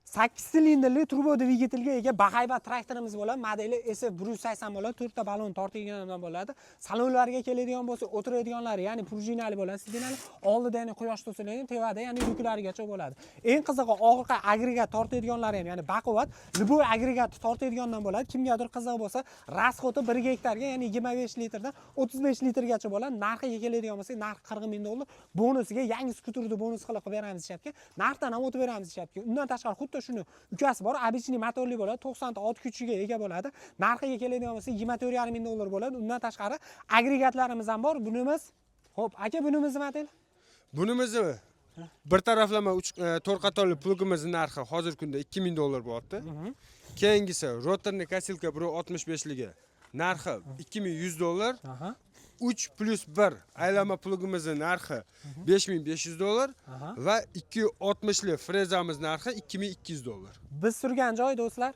8 silindrli turbo dvigatelga ega bahaybat traktorimiz bo'ladi. Modeli SF180 bo'ladi. 4 ta balon tortilgan bo'ladi. Salonlarga keladigan bo'lsa, o'tiradiganlari, ya'ni prujinali bo'ladi, sidinali. Oldida ya'ni quyosh to'silaydi, tevada ya'ni yuklarigacha bo'ladi. Eng qizig'i orqa agregat tortadiganlari ham, ya'ni baquvvat, любой agregat tortadigandan bo'ladi. Kimgadir qiziq bo'lsa, rasxoti 1 gektarga, ya'ni 25 litrdan 35 litrgacha bo'ladi. Narxiga keladigan bo'lsa, narxi 40 ming dollar. Bonusiga yangi skuterni bonus qilib beramiz deyapti. Narxdan ham o'tib beramiz deyapti. Undan tashqari xuddi shuni ukasi bor, обычный motorli bo'ladi, 90 ta ot kuchiga ega bo'ladi. Narxiga keladigan bo'lsa 24,5 ming dollar bo'ladi. Undan tashqari agregatlarimiz ham bor. Bunimiz, xo'p, aka, bunimiz model. Bunimizni bir taraflama 4 qatorli plugimizni narxi hozirgi kunda 2000 dollar bo'lyapti. Keyingisi rotorli kasilka 1.65ligi narxi 2100 dollar. 3 plus 1 aylama plugimizni narxi 5500 dollar va 260li frezamiz narxi 2200 dollar. Biz surgan joy do'stlar